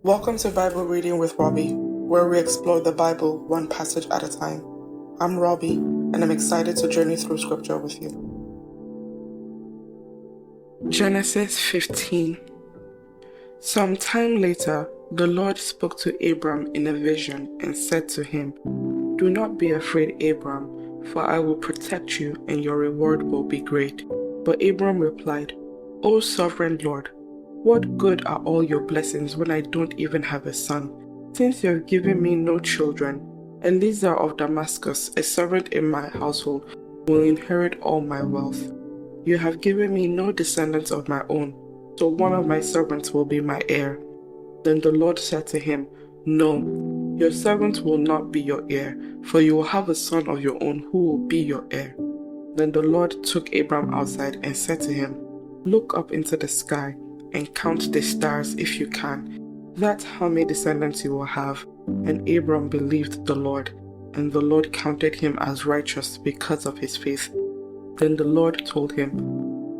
Welcome to Bible Reading with Robbie, where we explore the Bible one passage at a time. I'm Robbie, and I'm excited to journey through Scripture with you. Genesis 15. Some time later, the Lord spoke to Abram in a vision and said to him, "Do not be afraid, Abram, for I will protect you, and your reward will be great." But Abram replied, "O sovereign Lord, what good are all your blessings when I don't even have a son? Since you have given me no children, Eliezer of Damascus, a servant in my household, will inherit all my wealth. You have given me no descendants of my own, so one of my servants will be my heir." Then the Lord said to him, "No, your servant will not be your heir, for you will have a son of your own who will be your heir." Then the Lord took Abram outside and said to him, "Look up into the sky and count the stars if you can. That's how many descendants you will have." And Abram believed the Lord, and the Lord counted him as righteous because of his faith. Then the Lord told him,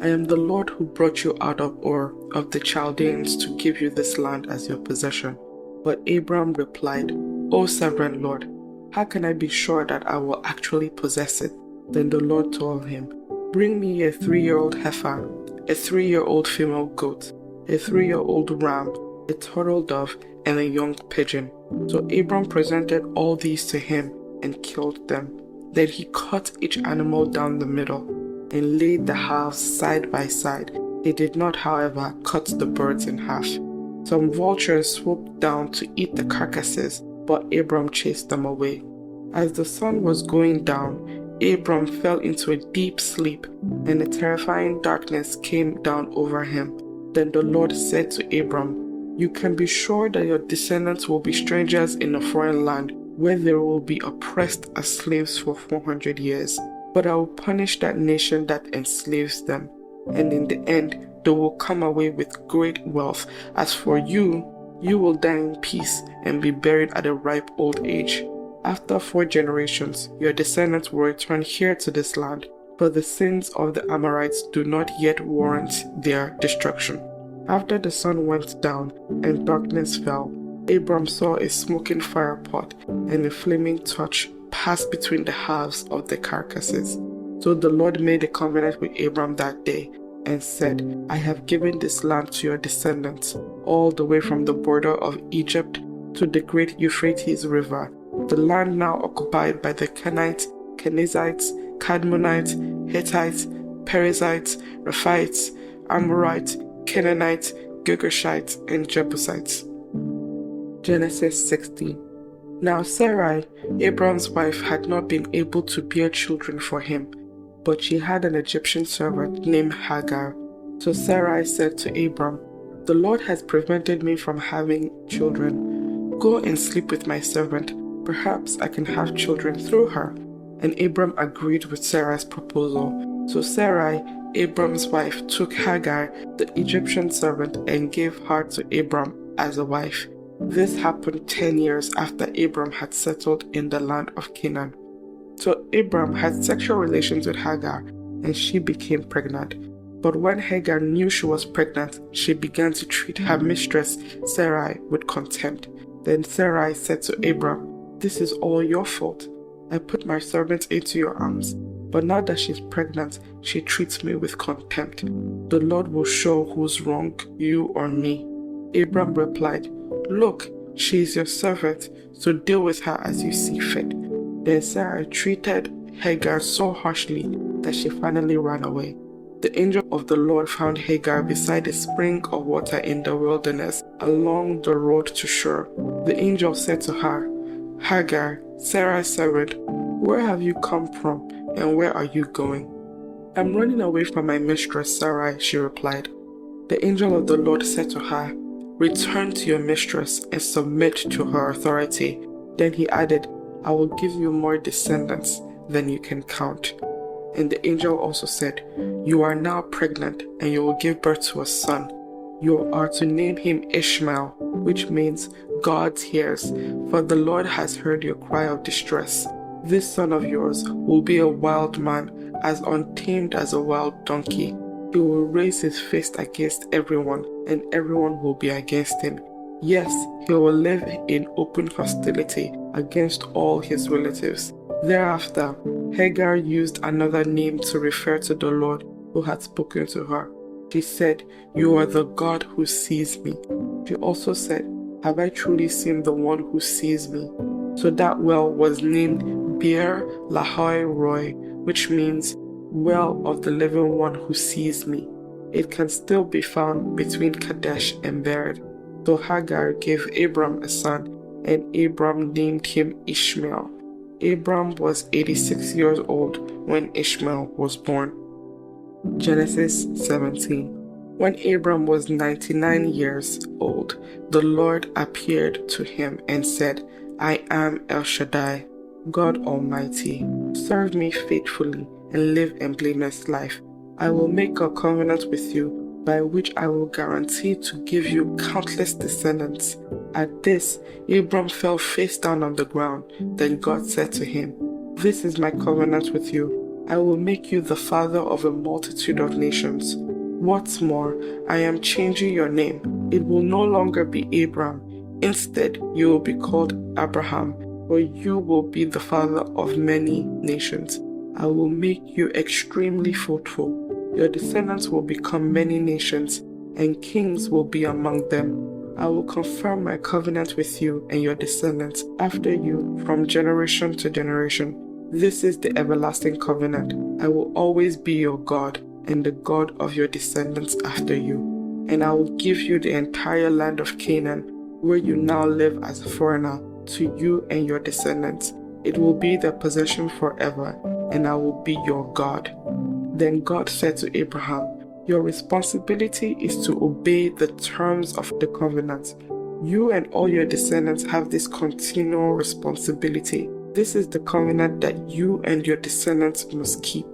"I am the Lord who brought you out of Ur of the Chaldeans to give you this land as your possession." But Abram replied, "O sovereign Lord, how can I be sure that I will actually possess it?" Then the Lord told him, "Bring me a 3-year-old heifer, a 3-year-old female goat, a 3-year-old ram, a turtle dove, and a young pigeon." So Abram presented all these to him and killed them. Then he cut each animal down the middle and laid the halves side by side. He did not, however, cut the birds in half. Some vultures swooped down to eat the carcasses, but Abram chased them away. As the sun was going down, Abram fell into a deep sleep, and a terrifying darkness came down over him. Then the Lord said to Abram, "You can be sure that your descendants will be strangers in a foreign land, where they will be oppressed as slaves for 400 years. But I will punish that nation that enslaves them, and in the end they will come away with great wealth. As for you, you will die in peace and be buried at a ripe old age. After 4 generations, your descendants will return here to this land, but the sins of the Amorites do not yet warrant their destruction." After the sun went down and darkness fell, Abram saw a smoking firepot and a flaming torch pass between the halves of the carcasses. So the Lord made a covenant with Abram that day and said, "I have given this land to your descendants, all the way from the border of Egypt to the great Euphrates River, the land now occupied by the Kenites, Kenizzites, Kadmonites, Hittites, Perizzites, Rephaites, Amorites, Canaanites, Girgashites, and Jebusites." Genesis 16. Now Sarai, Abram's wife, had not been able to bear children for him, but she had an Egyptian servant named Hagar. So Sarai said to Abram, "The Lord has prevented me from having children. Go and sleep with my servant. Perhaps I can have children through her." And Abram agreed with Sarai's proposal. So Sarai, Abram's wife, took Hagar, the Egyptian servant, and gave her to Abram as a wife. This happened 10 years after Abram had settled in the land of Canaan. So Abram had sexual relations with Hagar, and she became pregnant. But when Hagar knew she was pregnant, she began to treat her mistress Sarai with contempt. Then Sarai said to Abram, "This is all your fault. I put my servant into your arms, but now that she's pregnant, she treats me with contempt. The Lord will show who's wrong, you or me." Abram replied, "Look, she is your servant, so deal with her as you see fit." Then Sarah treated Hagar so harshly that she finally ran away. The angel of the Lord found Hagar beside a spring of water in the wilderness along the road to Shur. The angel said to her, "Hagar, Sarah's servant, where have you come from and where are you going?" "I'm running away from my mistress Sarai," she replied. The angel of the Lord said to her, "Return to your mistress and submit to her authority." Then he added, "I will give you more descendants than you can count." And the angel also said, "You are now pregnant and you will give birth to a son. You are to name him Ishmael, which means God hears, for the Lord has heard your cry of distress. This son of yours will be a wild man, as untamed as a wild donkey. He will raise his fist against everyone, and everyone will be against him. Yes, he will live in open hostility against all his relatives. Thereafter, Hagar used another name to refer to the Lord who had spoken to her. She said, "You are the God who sees me." She also said, "Have I truly seen the one who sees me?" So that well was named Beer Lahai Roy, which means well of the living one who sees me. It can still be found between Kadesh and Bered. So Hagar gave Abram a son, and Abram named him Ishmael. Abram was 86 years old when Ishmael was born. Genesis 17. When Abram was 99 years old, the Lord appeared to him and said, "I am El Shaddai, God Almighty. Serve me faithfully and live a blameless life. I will make a covenant with you by which I will guarantee to give you countless descendants." At this, Abram fell face down on the ground. Then God said to him, "This is my covenant with you. I will make you the father of a multitude of nations. What's more, I am changing your name. It will no longer be Abram. Instead, you will be called Abraham, for you will be the father of many nations. I will make you extremely fruitful. Your descendants will become many nations, and kings will be among them. I will confirm my covenant with you and your descendants after you from generation to generation. This is the everlasting covenant. I will always be your God and the God of your descendants after you. And I will give you the entire land of Canaan, where you now live as a foreigner, to you and your descendants. It will be their possession forever, and I will be your God." Then God said to Abraham, "Your responsibility is to obey the terms of the covenant. You and all your descendants have this continual responsibility. This is the covenant that you and your descendants must keep.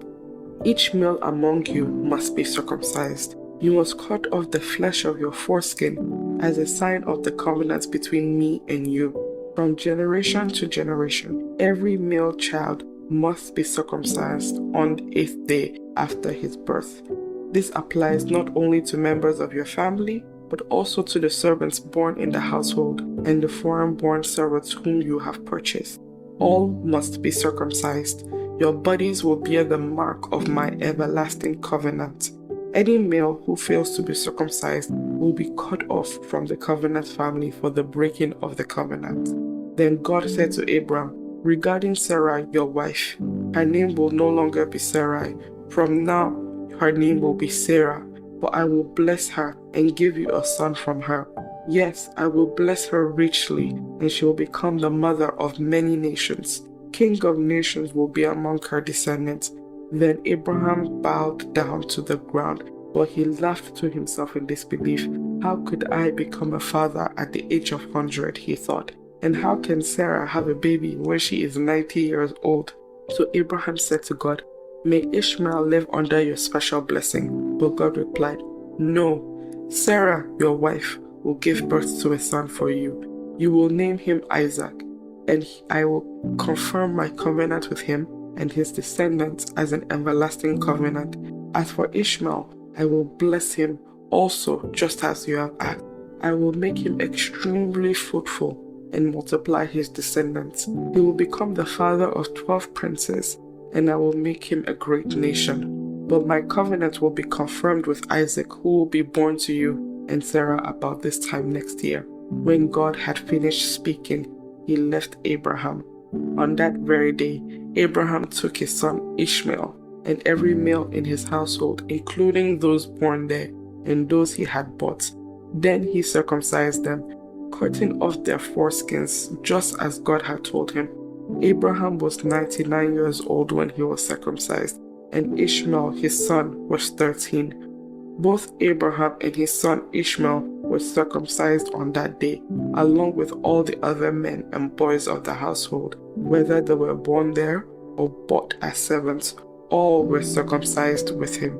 Each male among you must be circumcised. You must cut off the flesh of your foreskin as a sign of the covenant between me and you. From generation to generation, every male child must be circumcised on the 8th day after his birth. This applies not only to members of your family, but also to the servants born in the household and the foreign-born servants whom you have purchased. All must be circumcised. Your bodies will bear the mark of my everlasting covenant. Any male who fails to be circumcised will be cut off from the covenant family for the breaking of the covenant." Then God said to Abram, "Regarding Sarah, your wife, her name will no longer be Sarai. From now, her name will be Sarah, for I will bless her and give you a son from her. Yes, I will bless her richly, and she will become the mother of many nations. King of nations will be among her descendants." Then Abraham bowed down to the ground, but he laughed to himself in disbelief. "How could I become a father at the age of 100, he thought. And how can Sarah have a baby when she is 90 years old? So Abraham said to God, "May Ishmael live under your special blessing." But God replied, "No, Sarah, your wife, will give birth to a son for you. You will name him Isaac, and I will confirm my covenant with him and his descendants as an everlasting covenant. As for Ishmael, I will bless him also, just as you have asked. I will make him extremely fruitful and multiply his descendants. He will become the father of 12 princes, and I will make him a great nation. But my covenant will be confirmed with Isaac, who will be born to you and Sarah about this time next year." When God had finished speaking, he left Abraham. On that very day, Abraham took his son Ishmael and every male in his household, including those born there and those he had bought. Then he circumcised them, cutting off their foreskins, just as God had told him. Abraham was 99 years old when he was circumcised, and Ishmael, his son, was 13. Both Abraham and his son Ishmael were circumcised on that day, along with all the other men and boys of the household, whether they were born there or bought as servants. All were circumcised with him.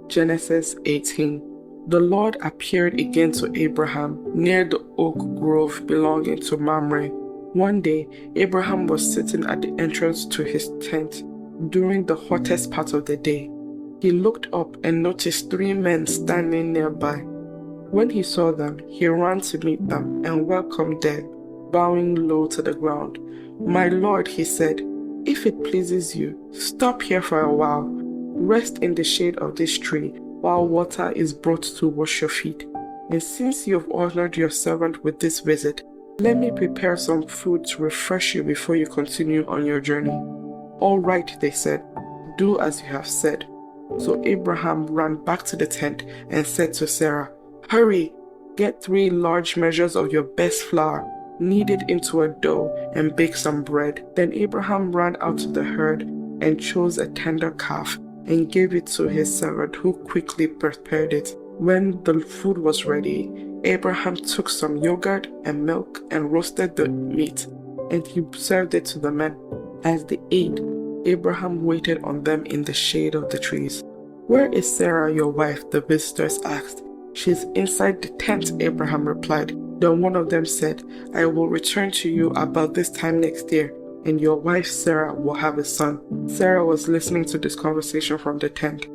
Genesis 18. The Lord appeared again to Abraham near the oak grove belonging to Mamre. One day, Abraham was sitting at the entrance to his tent during the hottest part of the day. He looked up and noticed 3 men standing nearby. When he saw them, he ran to meet them and welcomed them, bowing low to the ground. "My lord," he said, "if it pleases you, stop here for a while. Rest in the shade of this tree while water is brought to wash your feet. And since you have honored your servant with this visit, let me prepare some food to refresh you before you continue on your journey." "All right," they said, "do as you have said." So Abraham ran back to the tent and said to Sarah, "Hurry, get 3 large measures of your best flour, knead it into a dough, and bake some bread." Then Abraham ran out to the herd and chose a tender calf and gave it to his servant, who quickly prepared it. When the food was ready, Abraham took some yogurt and milk and roasted the meat, and he served it to the men. As they ate, Abraham waited on them in the shade of the trees. "Where is Sarah, your wife?" the visitors asked. "She's inside the tent," Abraham replied. Then one of them said, "I will return to you about this time next year, and your wife Sarah will have a son." Sarah was listening to this conversation from the tent.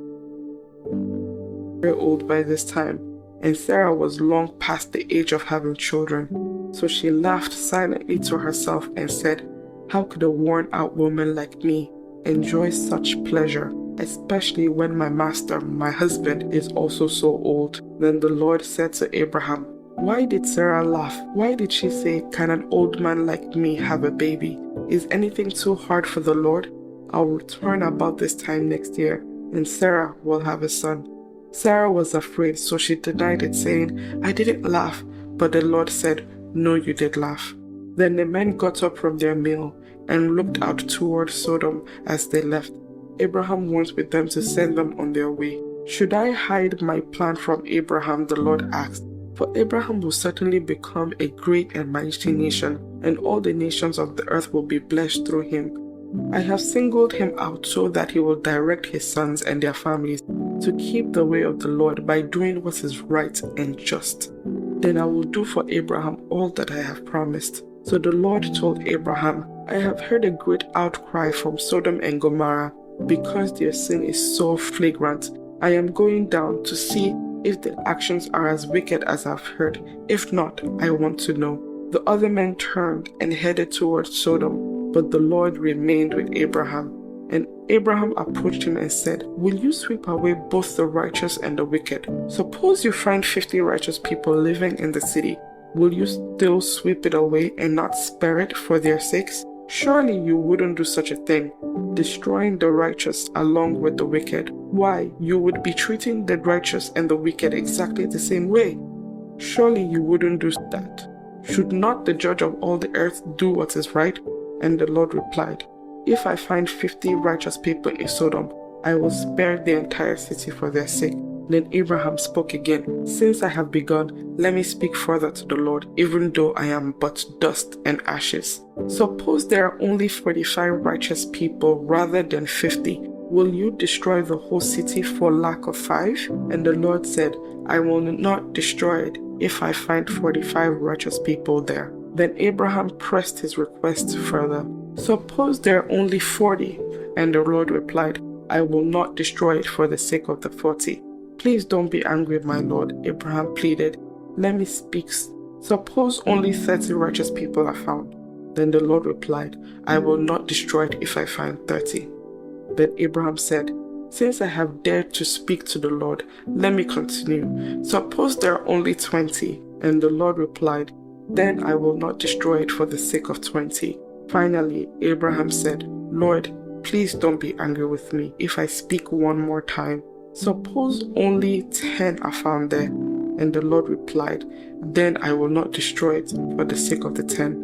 Very old by this time, and Sarah was long past the age of having children. So she laughed silently to herself and said, "How could a worn-out woman like me enjoy such pleasure, especially when my master, my husband, is also so old?" Then the Lord said to Abraham, "Why did Sarah laugh? Why did she say, 'Can an old man like me have a baby?' Is anything too hard for the Lord? I'll return about this time next year, and Sarah will have a son." Sarah was afraid, so she denied it, saying, "I didn't laugh." But the Lord said, "No, you did laugh." Then the men got up from their meal and looked out toward Sodom as they left. Abraham went with them to send them on their way. "Should I hide my plan from Abraham?" the Lord asked. "For Abraham will certainly become a great and mighty nation, and all the nations of the earth will be blessed through him. I have singled him out so that he will direct his sons and their families to keep the way of the Lord by doing what is right and just. Then I will do for Abraham all that I have promised." So the Lord told Abraham, "I have heard a great outcry from Sodom and Gomorrah because their sin is so flagrant. I am going down to see if their actions are as wicked as I've heard. If not, I want to know." The other men turned and headed towards Sodom, but the Lord remained with Abraham. And Abraham approached him and said, "Will you sweep away both the righteous and the wicked? Suppose you find 50 righteous people living in the city. Will you still sweep it away and not spare it for their sakes? Surely you wouldn't do such a thing, destroying the righteous along with the wicked. Why, you would be treating the righteous and the wicked exactly the same way. Surely you wouldn't do that. Should not the judge of all the earth do what is right?" And the Lord replied, "If I find 50 righteous people in Sodom, I will spare the entire city for their sake." Then Abraham spoke again, "Since I have begun, let me speak further to the Lord, even though I am but dust and ashes. Suppose there are only 45 righteous people rather than 50. Will you destroy the whole city for lack of 5? And the Lord said, "I will not destroy it if I find 45 righteous people there." Then Abraham pressed his request further. "Suppose there are only 40. And the Lord replied, "I will not destroy it for the sake of the 40. "Please don't be angry, my Lord," Abraham pleaded. "Let me speak. Suppose only 30 righteous people are found." Then the Lord replied, "I will not destroy it if I find 30. Then Abraham said, "Since I have dared to speak to the Lord, let me continue. Suppose there are only 20. And the Lord replied, "Then I will not destroy it for the sake of 20. Finally, Abraham said, "Lord, please don't be angry with me if I speak one more time. Suppose only 10 are found there." And the Lord replied, "Then I will not destroy it for the sake of the 10.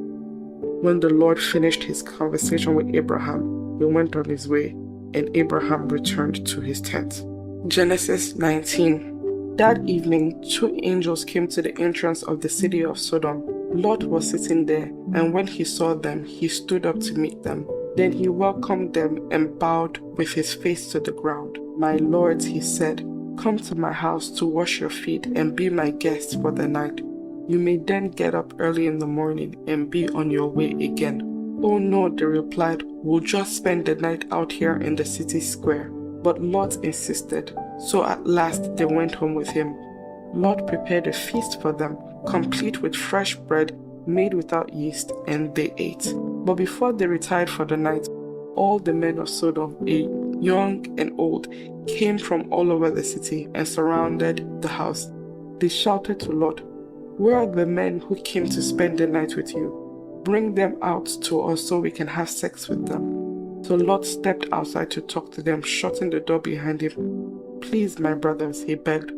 When the Lord finished his conversation with Abraham, he went on his way, and Abraham returned to his tent. Genesis 19. That evening, 2 angels came to the entrance of the city of Sodom. Lot was sitting there, and when he saw them, he stood up to meet them. Then he welcomed them and bowed with his face to the ground. "My lords," he said, "come to my house to wash your feet and be my guests for the night. You may then get up early in the morning and be on your way again." "Oh no," they replied, "we'll just spend the night out here in the city square." But Lot insisted, so at last they went home with him. Lot prepared a feast for them, complete with fresh bread made without yeast, and they ate. But before they retired for the night, all the men of Sodom, young and old, came from all over the city and surrounded the house. They shouted to Lot, "Where are the men who came to spend the night with you? Bring them out to us so we can have sex with them." So Lot stepped outside to talk to them, shutting the door behind him. "Please, my brothers," he begged,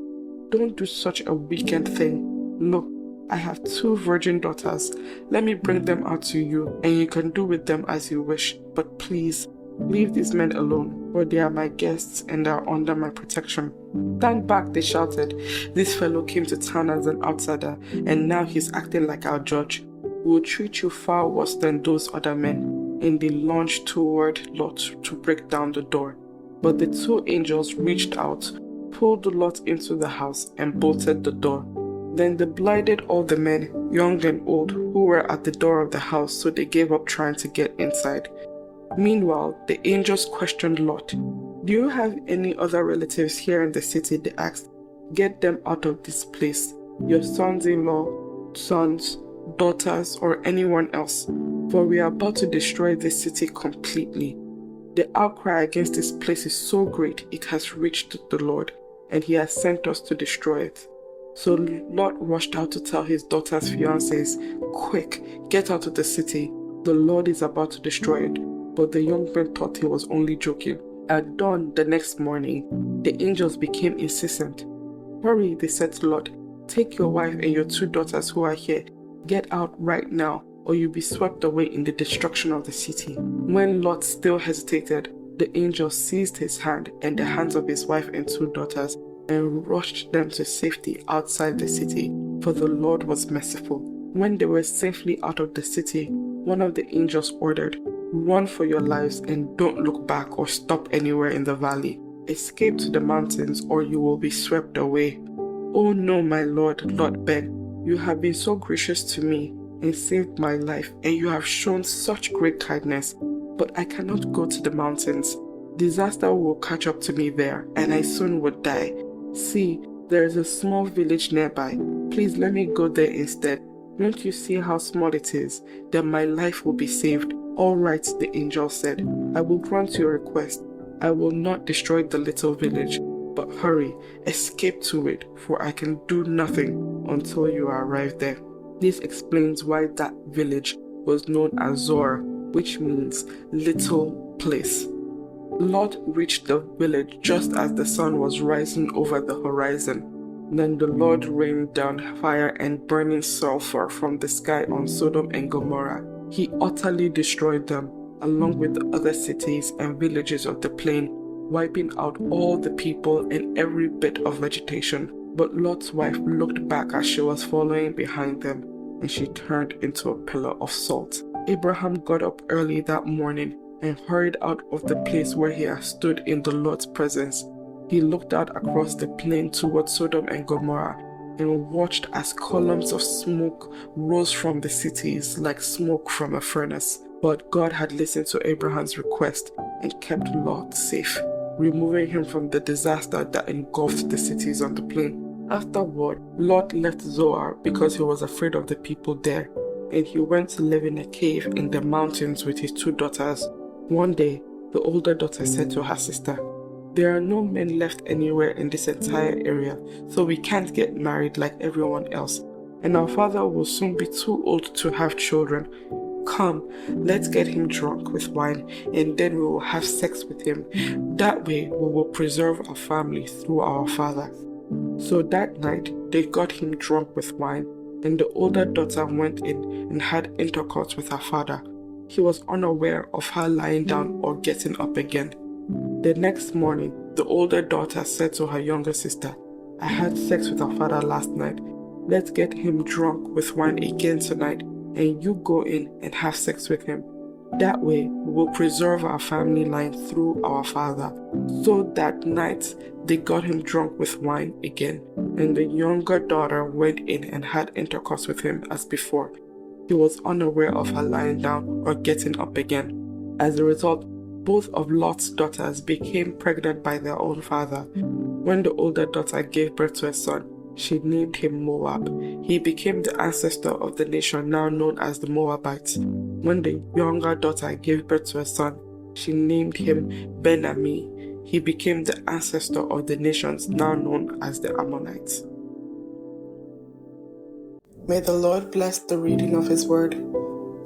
"don't do such a wicked thing. Look, I have 2 virgin daughters. Let me bring them out to you, and you can do with them as you wish. But please, leave these men alone, for they are my guests and are under my protection." "Stand back," they shouted. "This fellow came to town as an outsider, and now he's acting like our judge. We'll treat you far worse than those other men." And they launched toward Lot to break down the door. But the 2 angels reached out, pulled Lot into the house, and bolted the door. Then they blinded all the men, young and old, who were at the door of the house, so they gave up trying to get inside. Meanwhile, the angels questioned Lot. "Do you have any other relatives here in the city?" they asked. "Get them out of this place, your sons-in-law, sons, daughters, or anyone else, for we are about to destroy this city completely. The outcry against this place is so great it has reached the Lord, and he has sent us to destroy it." So Lot rushed out to tell his daughter's fiancés, "Quick, get out of the city. The Lord is about to destroy it." But the young men thought he was only joking. At dawn the next morning, the angels became insistent. "Hurry," they said to Lot. "Take your wife and your 2 daughters who are here. Get out right now, or you'll be swept away in the destruction of the city." When Lot still hesitated, the angel seized his hand and the hands of his wife and 2 daughters and rushed them to safety outside the city, for the Lord was merciful. When they were safely out of the city, one of the angels ordered, "Run for your lives and don't look back or stop anywhere in the valley. Escape to the mountains or you will be swept away." "Oh no, my Lord," Lot begged. "You have been so gracious to me and saved my life, and you have shown such great kindness. But I cannot go to the mountains. Disaster will catch up to me there, and I soon would die. See, there is a small village nearby. Please let me go there instead. Don't you see how small it is? Then my life will be saved." "All right," the angel said. "I will grant your request. I will not destroy the little village. But hurry, escape to it, for I can do nothing until you arrive there." This explains why that village was known as Zoar, which means little place. Lot reached the village just as the sun was rising over the horizon. Then the Lord rained down fire and burning sulfur from the sky on Sodom and Gomorrah. He utterly destroyed them, along with the other cities and villages of the plain, wiping out all the people and every bit of vegetation. But Lot's wife looked back as she was following behind them, and she turned into a pillar of salt. Abraham got up early that morning and hurried out of the place where he had stood in the Lord's presence. He looked out across the plain towards Sodom and Gomorrah and watched as columns of smoke rose from the cities like smoke from a furnace. But God had listened to Abraham's request and kept Lot safe, removing him from the disaster that engulfed the cities on the plain. Afterward, Lot left Zoar because he was afraid of the people there, and he went to live in a cave in the mountains with his 2 daughters. One day, the older daughter said to her sister, "There are no men left anywhere in this entire area, so we can't get married like everyone else, and our father will soon be too old to have children. Come, let's get him drunk with wine, and then we will have sex with him. That way, we will preserve our family through our father." So that night, they got him drunk with wine, and the older daughter went in and had intercourse with her father. He was unaware of her lying down or getting up again. The next morning, the older daughter said to her younger sister, "I had sex with our father last night. Let's get him drunk with wine again tonight, and you go in and have sex with him. That way, we will preserve our family line through our father." So that night, they got him drunk with wine again, and the younger daughter went in and had intercourse with him as before. He was unaware of her lying down or getting up again. As a result, both of Lot's daughters became pregnant by their own father. When the older daughter gave birth to a son, She named him Moab. He became the ancestor of the nation now known as the Moabites. When the younger daughter gave birth to a son, she named him Ben-Ami. He became the ancestor of the nations now known as the Ammonites. May the Lord bless the reading of His Word.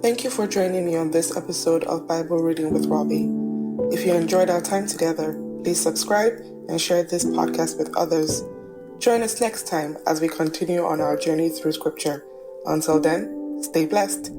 Thank you for joining me on this episode of Bible Reading with Robbie. If you enjoyed our time together, please subscribe and share this podcast with others. Join us next time as we continue on our journey through Scripture. Until then, stay blessed.